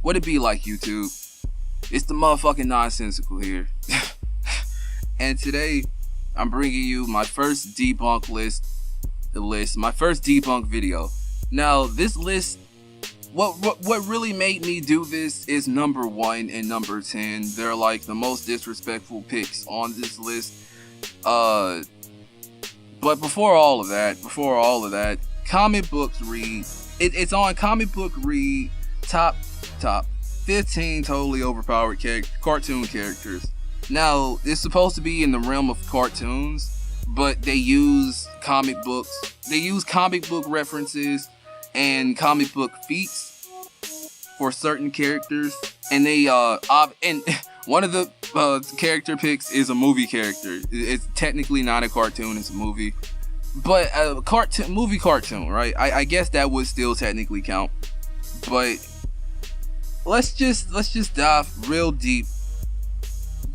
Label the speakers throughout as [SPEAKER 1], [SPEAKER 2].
[SPEAKER 1] What it be like, YouTube? It's the motherfucking nonsensical here. And today, I'm bringing you my first debunk my first debunk video. Now, this list, what really made me do this is number 1 and number 10. They're like the most disrespectful picks on this list. But before all of that, comic books read. It's on comic book read top 15 totally overpowered cartoon characters. Now, it's supposed to be in the realm of cartoons, but they use comic book references and comic book feats for certain characters. And they and one of the character picks is a movie character. It's technically not a cartoon, it's a movie. But a movie cartoon, right? I guess that would still technically count. But let's just dive real deep.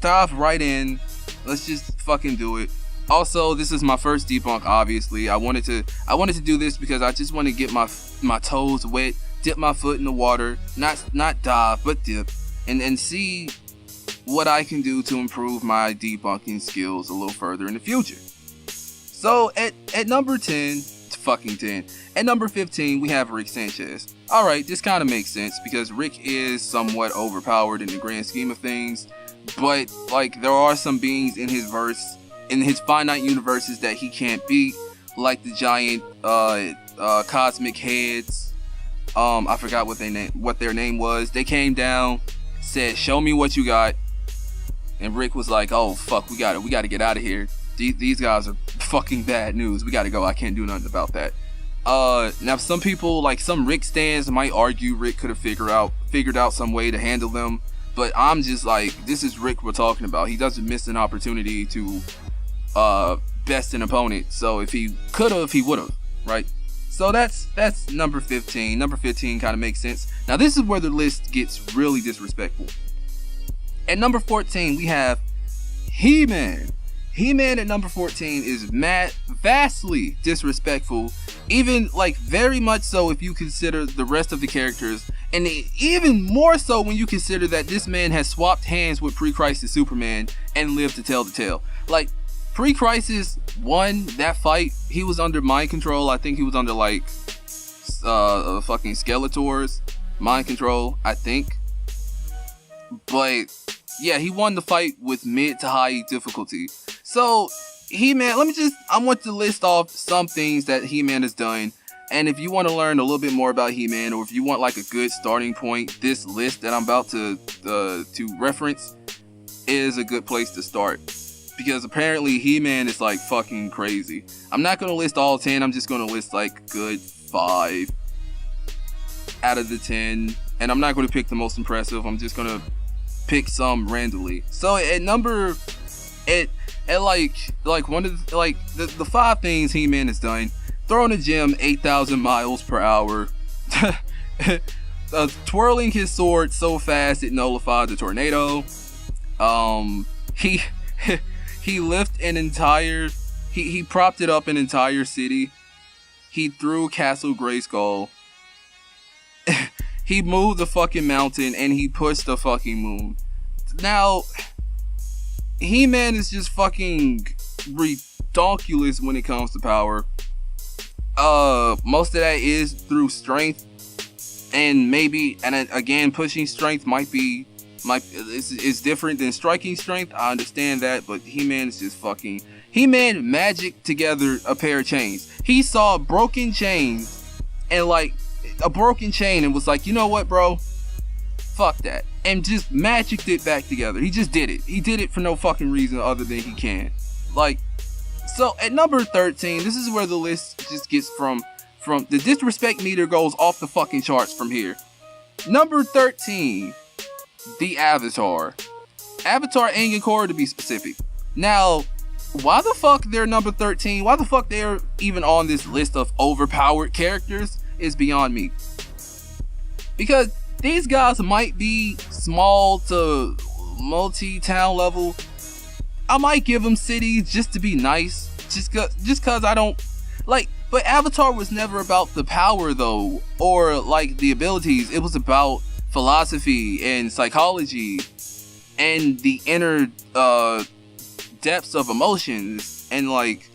[SPEAKER 1] Dive right in. Let's just fucking do it. Also, this is my first debunk, obviously. I wanted to do this because I just want to get my toes wet, dip my foot in the water, not dive, but dip, and see what I can do to improve my debunking skills a little further in the future. So at number 10, at number 15, we have Rick Sanchez. Alright, this kind of makes sense because Rick is somewhat overpowered in the grand scheme of things, but like there are some beings in his finite universes that he can't beat, like the giant cosmic heads. I forgot what their name was. They came down, said, "Show me what you got," and Rick was like, "Oh fuck, we gotta get out of here. These guys are fucking bad news. We gotta go. I can't do nothing about that." Now some people, like some Rick stans, might argue Rick could have figured out some way to handle them, but I'm just like, this is Rick we're talking about. He doesn't miss an opportunity to best an opponent. So if he could have, he would have, right? So that's number 15. Number 15 kind of makes sense. Now this is where the list gets really disrespectful. At number 14, we have He-Man. He-Man at number 14 is vastly disrespectful, even like very much so if you consider the rest of the characters, and even more so when you consider that this man has swapped hands with Pre-Crisis Superman and lived to tell the tale. Like, Pre-Crisis won that fight. He was under mind control. I think he was under like fucking Skeletor's mind control, I think. But yeah, he won the fight with mid to high difficulty. So He-Man, I want to list off some things that He-Man has done. And if you want to learn a little bit more about He-Man, or if you want like a good starting point, this list that I'm about to reference is a good place to start. Because apparently He-Man is like fucking crazy. I'm not going to list all 10, I'm just going to list like good 5 out of the 10. And I'm not going to pick the most impressive, I'm just going to pick some randomly. So at number, one of the 5 things He-Man has done: throwing a gem 8,000 miles per hour, twirling his sword so fast it nullified the tornado. He lifted an entire, he propped it up an entire city. He threw Castle Grayskull. He moved the fucking mountain and he pushed the fucking moon. Now, He-Man is just fucking ridiculous when it comes to power. Most of that is through strength, and again, pushing strength is different than striking strength. I understand that, but He-Man is just fucking. He-Man magic together a pair of chains. He saw broken chains and like a broken chain and was like, you know what, bro? Fuck that. And just magicked it back together. He just did it. He did it for no fucking reason other than he can. Like, so at number 13, this is where the list just gets from the disrespect meter goes off the fucking charts from here. Number 13, the Avatar. Avatar Aang and Korra, to be specific. Now, why the fuck they're number 13? Why the fuck they're even on this list of overpowered characters is beyond me. Because these guys might be small to multi-town level. I might give them cities just to be nice. Just cause I don't like. But Avatar was never about the power though, or like the abilities. It was about philosophy and psychology and the inner depths of emotions, and like,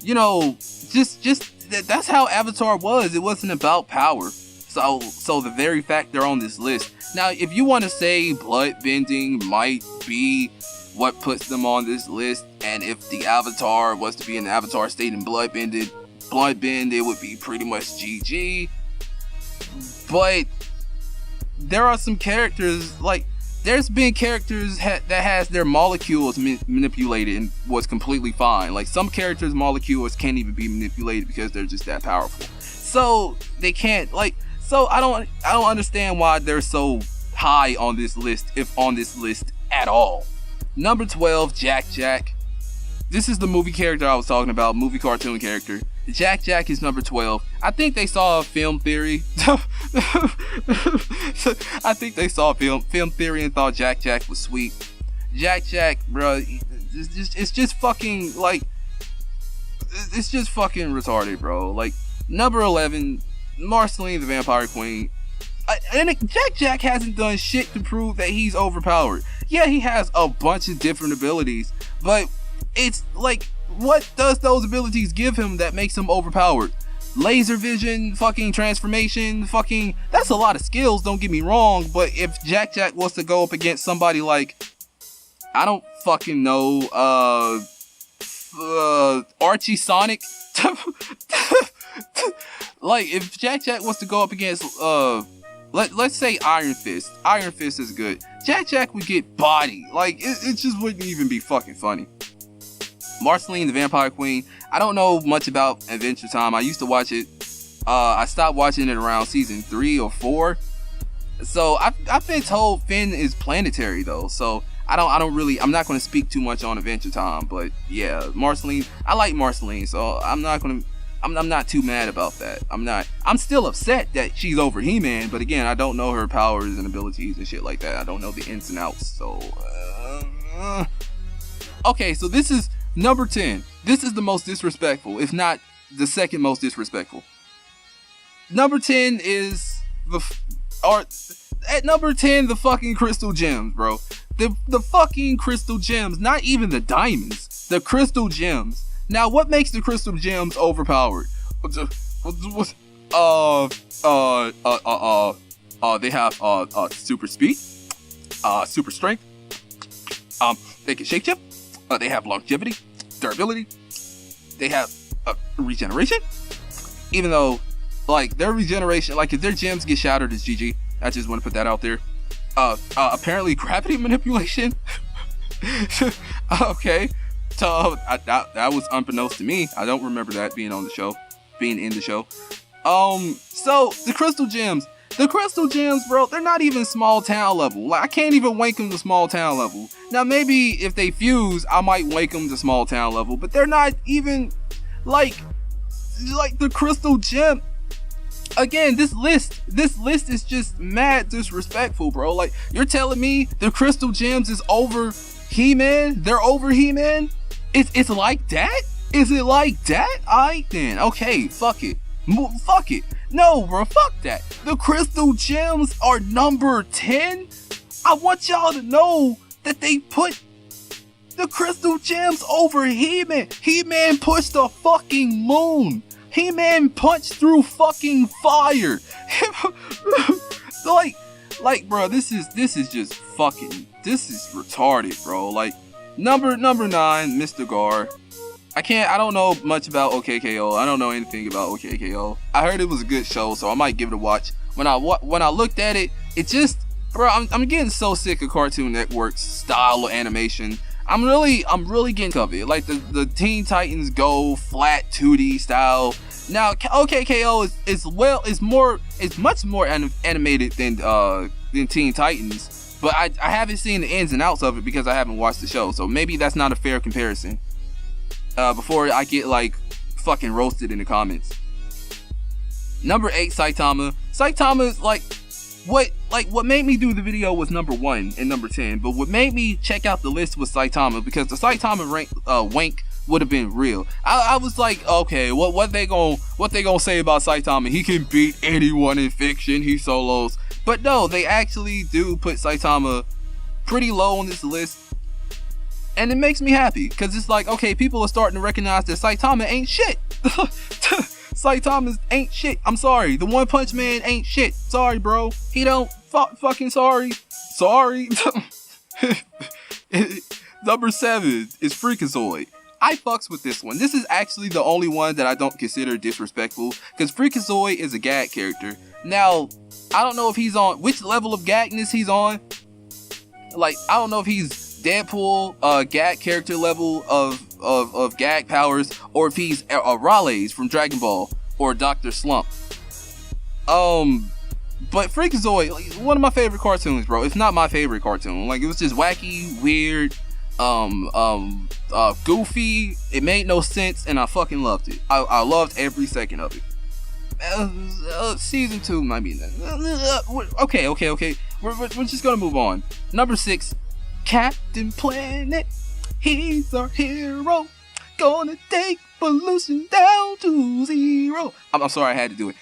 [SPEAKER 1] you know, just that's how Avatar was. It wasn't about power. So the very fact they're on this list. Now, if you want to say blood bending might be what puts them on this list, and if the Avatar was to be in the Avatar state and bloodbend, it would be pretty much GG. But there are some characters, like, there's been characters that has their molecules manipulated and was completely fine. Like, some characters' molecules can't even be manipulated because they're just that powerful. So they can't, like, so I don't understand why they're so high on this list, if on this list at all. Number 12, Jack Jack. This is the movie character I was talking about, movie cartoon character. Jack Jack is number 12. I think they saw Film Theory. I think they saw Film Theory and thought Jack Jack was sweet. Jack Jack, bro, it's just fucking, like, it's just fucking retarded, bro. Like, number 11, Marceline the Vampire Queen. And Jack Jack hasn't done shit to prove that he's overpowered. Yeah, he has a bunch of different abilities, but it's like, what does those abilities give him that makes him overpowered? Laser vision, fucking transformation, fucking, that's a lot of skills, don't get me wrong, but if Jack Jack was to go up against somebody like, I don't fucking know, Archie Sonic, like, if Jack Jack was to go up against, let's say Iron Fist. Iron Fist is good. Jack Jack would get body. Like, it just wouldn't even be fucking funny. Marceline the Vampire Queen. I don't know much about Adventure Time. I used to watch it. I stopped watching it around season 3 or 4. So I've been told Finn is planetary though. So I'm not going to speak too much on Adventure Time. But yeah, Marceline. I like Marceline. So I'm not too mad about that. I'm still upset that she's over He-Man, but again, I don't know her powers and abilities and shit like that. I don't know the ins and outs, so okay, so this is number 10. This is the most disrespectful, if not the second most disrespectful. Number 10 is at number 10, the fucking crystal gems, bro. The fucking crystal gems, not even the diamonds, the crystal gems. Now, what makes the crystal gems overpowered? They have super speed, super strength. They can shape shift. They have longevity, durability. They have regeneration. Even though, like, their regeneration, like, if their gems get shattered, it's GG. I just want to put that out there. Apparently, gravity manipulation. Okay. So that was unbeknownst to me. I don't remember that being in the show. So the crystal gems, bro, they're not even small town level. Like, I can't even wank them to small town level. Now, maybe if they fuse, I might wank them to small town level, but they're not even like the crystal gem. Again, this list is just mad disrespectful, bro. Like, you're telling me the crystal gems is over He-Man? They're over He-Man? It's like that? Is it like that? Alright then. Okay, fuck it. Fuck it. No, bro, fuck that. The crystal gems are number 10? I want y'all to know that they put the crystal gems over He-Man. He-Man pushed the fucking moon. He-Man punched through fucking fire. like, bro, this is just fucking, this is retarded, bro. Like, number 9, Mr. Gar. I don't know much about OKKO. I don't know anything about OKKO. I heard it was a good show, so I might give it a watch. When I looked at it, it just, bro, I'm getting so sick of Cartoon Network's style of animation. I'm really getting sick of it. Like, the Teen Titans Go flat 2D style. Now, OKKO is much more animated than Teen Titans, but I haven't seen the ins and outs of it because I haven't watched the show. So maybe that's not a fair comparison. Before I get like fucking roasted in the comments. Number 8, Saitama. Saitama is like what made me do the video was number 1 and number 10, but what made me check out the list was Saitama, because the Saitama wank would have been real. I was like, okay, what they gonna say about Saitama? He can beat anyone in fiction. He solos But no, they actually do put Saitama pretty low on this list. And it makes me happy, because it's like, okay, people are starting to recognize that Saitama ain't shit. Saitama ain't shit. I'm sorry. The One Punch Man ain't shit. Sorry, bro. He don't fucking sorry. Sorry. Number 7 is Freakazoid. I fucks with this one. This is actually the only one that I don't consider disrespectful, because Freakazoid is a gag character. Now, I don't know if he's on which level of gagness he's on. Like, I don't know if he's Deadpool gag character level of gag powers, or if he's Raleigh from Dragon Ball or Dr. Slump. But Freakazoid, like, one of my favorite cartoons, bro. It's not my favorite cartoon. Like, it was just wacky, weird, goofy. It made no sense, and I fucking loved it. I loved every second of it. Season 2 might be okay. We're just gonna move on. Number 6, Captain Planet. He's our hero. Gonna take pollution down to 0. I'm sorry, I had to do it.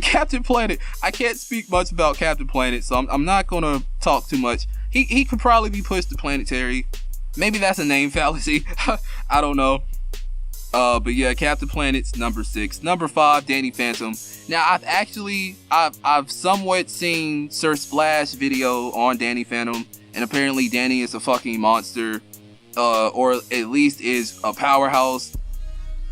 [SPEAKER 1] Captain Planet. I can't speak much about Captain Planet, so I'm not gonna talk too much. He could probably be pushed to planetary. Maybe that's a name fallacy. I don't know. But yeah, Captain Planet's number 6. Number 5, Danny Phantom. Now, I've somewhat seen Sir Splash video on Danny Phantom, and apparently Danny is a fucking monster, or at least is a powerhouse.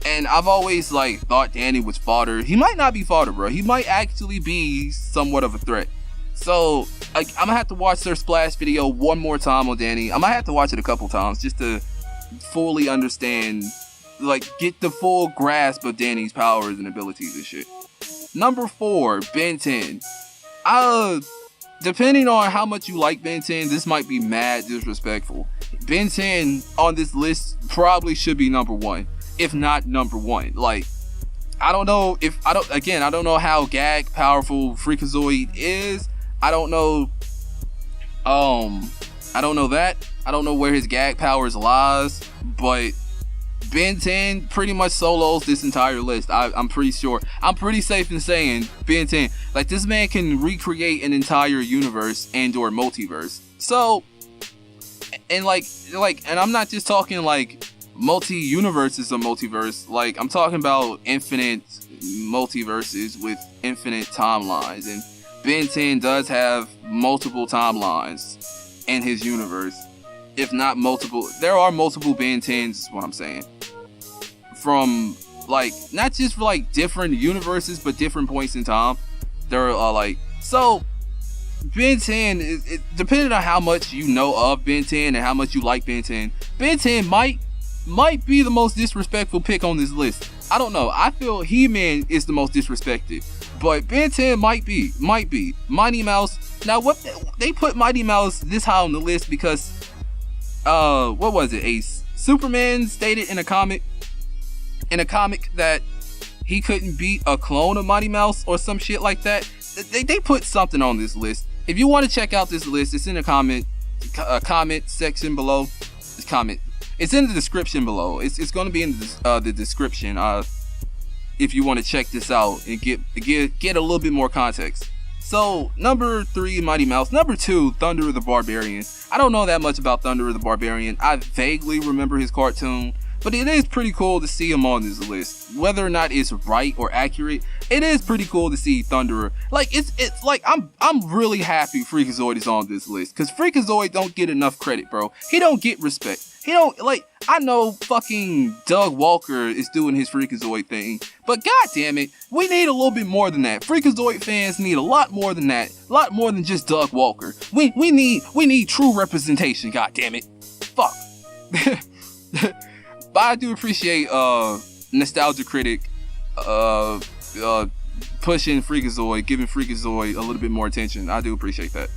[SPEAKER 1] And I've always like thought Danny was fodder. He might not be fodder, bro. He might actually be somewhat of a threat. So I'm gonna have to watch Sir Splash video one more time on Danny. I might have to watch it a couple times just to fully understand, like, get the full grasp of Danny's powers and abilities and shit. Number 4, Ben 10. Depending on how much you like Ben 10, this might be mad disrespectful. Ben 10 on this list probably should be number 1, if not number 1. Like, I don't know how gag powerful Freakazoid is. I don't know that. I don't know where his gag powers lies, but Ben 10 pretty much solos this entire list. I'm pretty sure. I'm pretty safe in saying Ben 10. Like, this man can recreate an entire universe and or multiverse. So, and and I'm not just talking like multi-universes or multiverse. Like, I'm talking about infinite multiverses with infinite timelines. And Ben 10 does have multiple timelines in his universe. If not multiple, there are multiple Ben 10s, is what I'm saying. From, like, not just for, like, different universes, but different points in time. There are, like, so, Ben 10, is depending on how much you know of Ben 10 and how much you like Ben 10, Ben 10 might be the most disrespectful pick on this list. I don't know. I feel He-Man is the most disrespected. But Ben 10 might be. Mighty Mouse. Now, what they put Mighty Mouse this high on the list because, what was it? Superman stated in a comic that he couldn't beat a clone of Mighty Mouse or some shit like that. They put something on this list. If you want to check out this list, it's in the comment section below. It's in the description below. It's going to be in the description. If you want to check this out and get a little bit more context. So, number 3, Mighty Mouse. Number 2, Thunder the Barbarian. I don't know that much about Thunder the Barbarian. I vaguely remember his cartoon, but it is pretty cool to see him on this list. Whether or not it's right or accurate, it is pretty cool to see Thunderer. Like, it's like I'm really happy Freakazoid is on this list, because Freakazoid don't get enough credit, bro. He don't get respect. He don't, like, I know fucking Doug Walker is doing his Freakazoid thing, but god damn it, we need a little bit more than that. Freakazoid fans need a lot more than that. A lot more than just Doug Walker. We need true representation, god damn it. Fuck. But I do appreciate Nostalgia Critic pushing Freakazoid, giving Freakazoid a little bit more attention. I do appreciate that.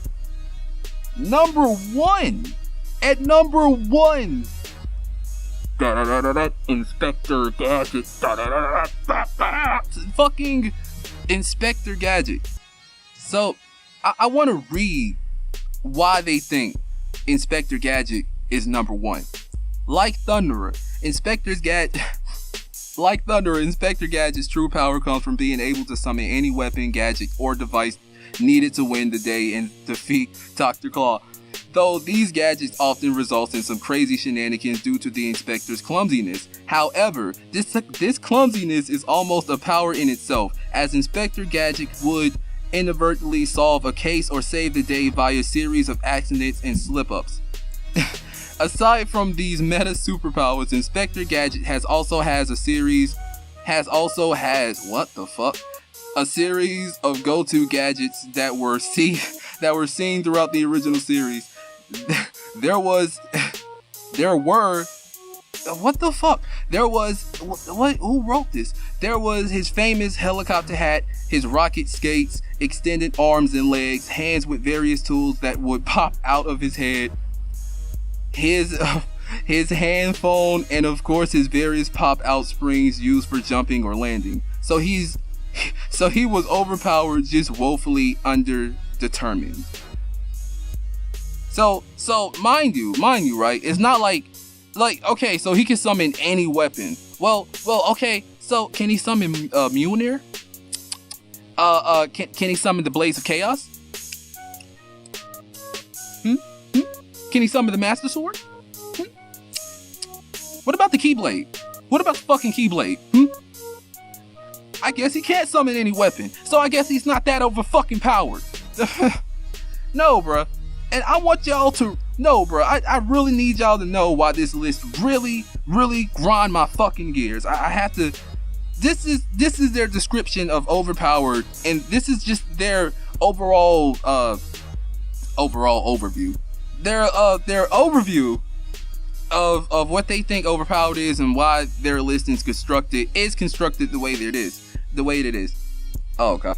[SPEAKER 1] Number 1. At number 1, Inspector Gadget. Fucking Inspector Gadget. So, I want to read why they think Inspector Gadget is number 1. Like Thunderer, Inspector Gadget's true power comes from being able to summon any weapon, gadget, or device needed to win the day and defeat Dr. Claw. Though these gadgets often result in some crazy shenanigans due to the inspector's clumsiness. However, this clumsiness is almost a power in itself, as Inspector Gadget would inadvertently solve a case or save the day via a series of accidents and slip-ups. Aside from these meta superpowers, Inspector Gadget a series of go-to gadgets that were seen throughout the original series. Who wrote this? There was his famous helicopter hat, his rocket skates, extended arms and legs, hands with various tools that would pop out of his head, his hand phone, and of course his various pop-out springs used for jumping or landing. So he was overpowered, just woefully underdetermined. So mind you, right? It's not like okay, so he can summon any weapon. Well, okay. So can he summon Mjolnir? Can he summon the Blades of Chaos? Can he summon the Master Sword? What about the Keyblade? What about the fucking Keyblade? I guess he can't summon any weapon. So I guess he's not that over fucking powered. No, bruh. And I want y'all to know, bro. I really need y'all to know why this list really grind my fucking gears. I have to. This is their description of Overpowered, and this is just their overall overview. Their overview of what they think Overpowered is and why their list is constructed the way it is. Oh, okay.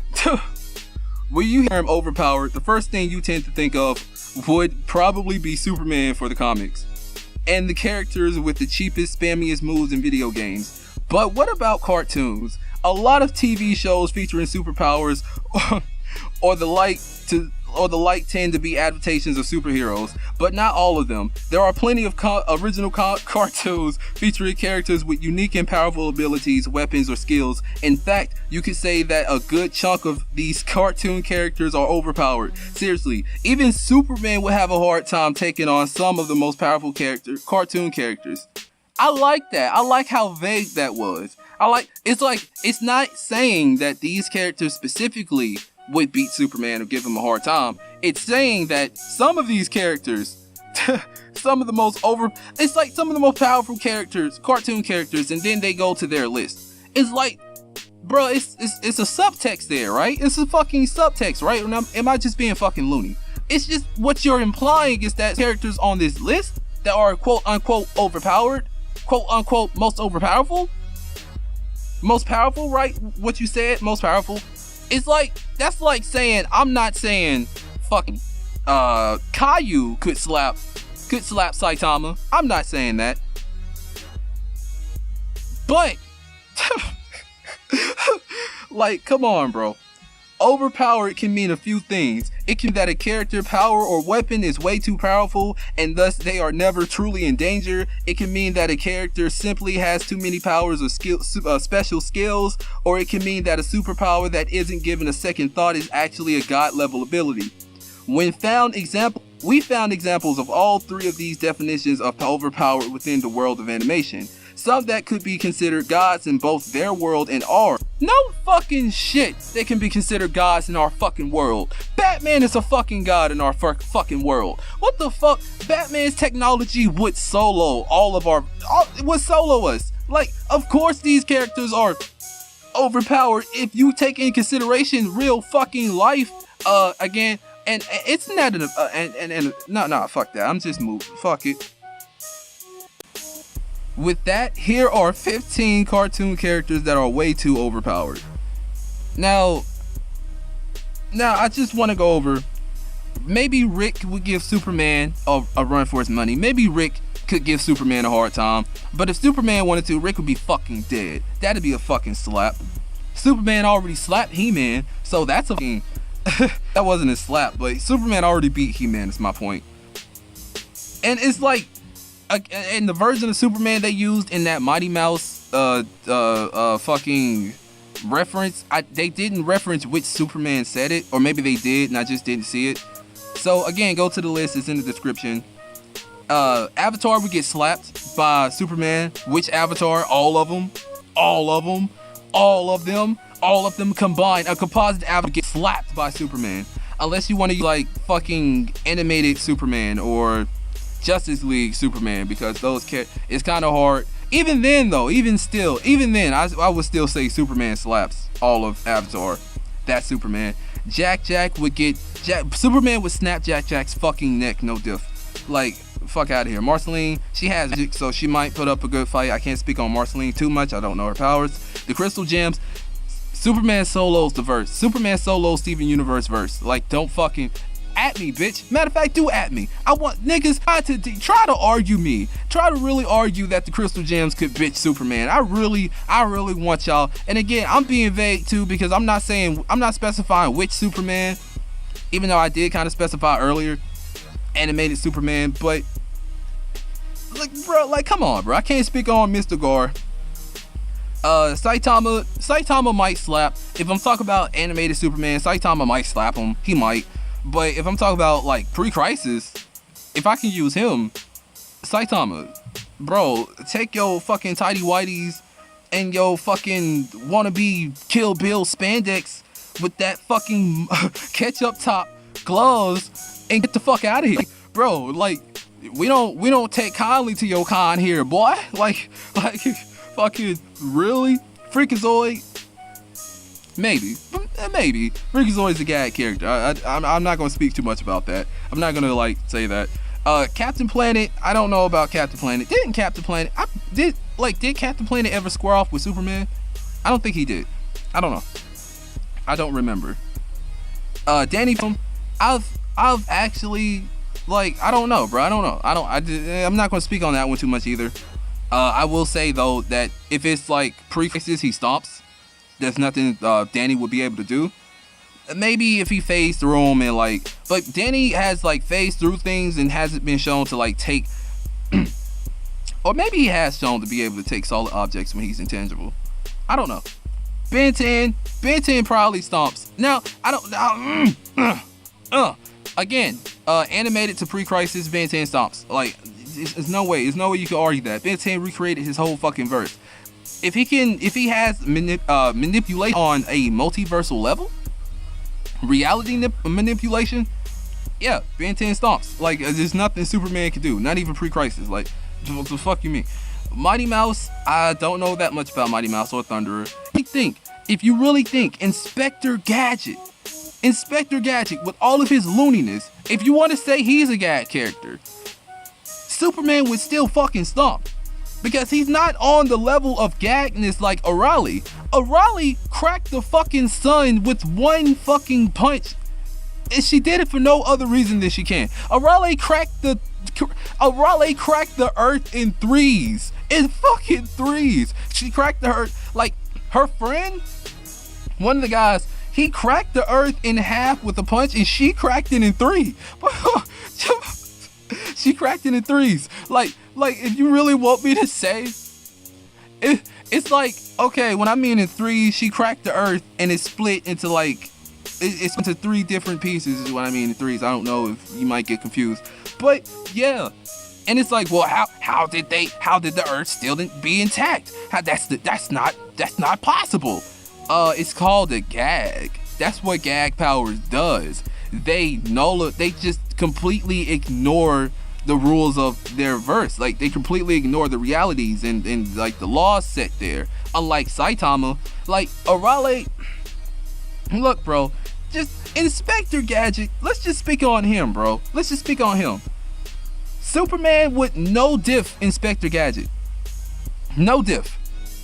[SPEAKER 1] When you hear him Overpowered, the first thing you tend to think of would probably be Superman for the comics, and the characters with the cheapest, spammiest moves in video games. But what about cartoons? A lot of TV shows featuring superpowers or the like tend to be adaptations of superheroes, but not all of them. There are plenty of original cartoons featuring characters with unique and powerful abilities, weapons, or skills. In fact, you could say that a good chunk of these cartoon characters are overpowered. Seriously, even Superman would have a hard time taking on some of the most powerful cartoon characters. I like that. I like how vague that was. It's not saying that these characters specifically would beat Superman or give him a hard time. It's saying that some of these characters, some of the most powerful characters, cartoon characters, and then they go to their list. It's like, bro, it's a subtext there, right? It's a fucking subtext, right? Am I just being fucking loony? It's just what you're implying is that characters on this list that are quote unquote overpowered, quote unquote most overpowerful, most powerful, right? What you said, most powerful. It's like, that's like saying, I'm not saying fucking Caillou could slap Saitama. I'm not saying that. But like, come on, bro. Overpowered can mean a few things. It can mean that a character, power, or weapon is way too powerful and thus they are never truly in danger. It can mean that a character simply has too many powers or special skills, or it can mean that a superpower that isn't given a second thought is actually a god-level ability. We found examples of all three of these definitions of overpowered within the world of animation. Some that could be considered gods in both their world and ours. No fucking shit, they can be considered gods in our fucking world. Batman is a fucking god in our fucking world. What the fuck? Batman's technology would solo would solo us. Like, of course these characters are overpowered if you take in consideration real fucking life. Again, and it's not no, fuck that. I'm just moving. Fuck it. With that, here are 15 cartoon characters that are way too overpowered. Now I just want to go over, maybe Rick would give Superman a run for his money. Maybe Rick could give Superman a hard time. But if Superman wanted to, Rick would be fucking dead. That'd be a fucking slap. Superman already slapped He-Man, so that's a fucking... that wasn't a slap, but Superman already beat He-Man, is my point. And it's like, in the version of Superman they used in that Mighty Mouse fucking reference. They didn't reference which Superman said it, or maybe they did and I just didn't see it. So again, go to the list. It's in the description. Avatar would get slapped by Superman. Which Avatar? All of them. All of them. All of them. All of them combined. A composite Avatar would get slapped by Superman. Unless you want to use like fucking animated Superman or Justice League Superman, because those it's kind of hard. Even then though, even then, I would still say Superman slaps all of Avatar. That's Superman. Jack would get Superman would snap Jack's fucking neck, no diff. Like, fuck out of here. Marceline, she has magic, so she might put up a good fight. I can't speak on Marceline too much. I don't know her powers. The Crystal Gems, Superman solos the verse. Superman solo Steven Universe verse. Like, don't fucking at me, bitch. Matter of fact, do at me. I want niggas try to argue me. Try to really argue that the Crystal Gems could bitch Superman. I really want y'all. And again, I'm being vague too, because I'm not specifying which Superman, even though I did kind of specify earlier animated Superman. But like, bro, like, come on, bro. I can't speak on Mr. Gar. Saitama might slap. If I'm talking about animated Superman, Saitama might slap him. He might. But if I'm talking about like pre-crisis, if I can use him, Saitama, bro, take your fucking tidy whities and your fucking wannabe Kill Bill spandex with that fucking ketchup top gloves and get the fuck out of here, bro. Like, we don't take kindly to your con here, boy. Like fucking really, Freakazoid. Maybe. Freakazoid's a gag character. I'm not gonna speak too much about that. I'm not gonna like say that. Captain Planet. I don't know about Captain Planet. Did Captain Planet ever square off with Superman? I don't think he did. I don't know. I don't remember. Danny. I've actually, like, I don't know, bro. I don't know. I'm not gonna speak on that one too much either. I will say though that if it's like pre-crisis, he stomps. There's nothing Danny would be able to do. Maybe if he phased through them and like, but Danny has like phased through things and hasn't been shown to like take, or maybe he has shown to be able to take solid objects when he's intangible. I don't know. Ben 10 probably stomps. Now I don't. Again, animated to pre-crisis, Ben 10 stomps. Like, there's no way you can argue that. Ben 10 recreated his whole fucking verse. If he has manipulation on a multiversal level, reality manipulation, yeah, Ben 10 stomps. Like, there's nothing Superman can do, not even pre-crisis. Like, what the fuck you mean? Mighty Mouse, I don't know that much about Mighty Mouse or Thunderer. If you really think Inspector Gadget with all of his looniness, if you want to say he's a gag character, Superman would still fucking stomp. Because he's not on the level of gagness like Arale. Arale cracked the fucking sun with one fucking punch. And she did it for no other reason than she can. Arale cracked the earth in threes. In fucking threes. She cracked the earth. Like, her friend, one of the guys, he cracked the earth in half with a punch, and she cracked it in three. She cracked it in threes. Like if you really want me to say, it's like, okay, when I mean in threes, she cracked the earth and it split into like, it's into three different pieces is what I mean in threes. I don't know if you might get confused, but yeah. And it's like, well, how did the earth still be intact? That's not possible. It's called a gag. That's what gag powers does. They just completely ignore the rules of their verse. Like, they completely ignore the realities and like the laws set there. Unlike Saitama, like Arale, look, bro, just Inspector Gadget, let's just speak on him, bro. Let's just speak on him. Superman would no diff Inspector Gadget. No diff.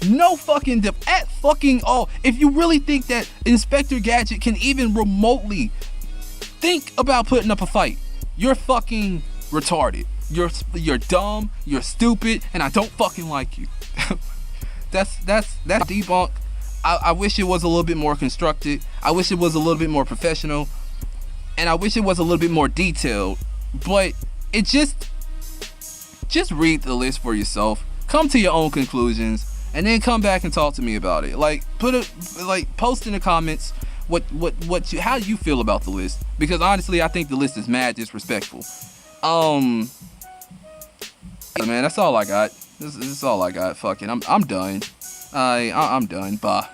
[SPEAKER 1] No fucking diff at fucking all. If you really think that Inspector Gadget can even remotely think about putting up a fight, you're fucking retarded. You're dumb, you're stupid, and I don't fucking like you. that's Debunked. I wish it was a little bit more constructed. I wish it was a little bit more professional, and I wish it was a little bit more detailed. But it just read the list for yourself. Come to your own conclusions. and then come back and talk to me about it. Like, post in the comments how you feel about the list, because honestly, I think the list is mad disrespectful. Man, that's all I got. This is all I got. Fuck it, I'm done. I'm done. Bye.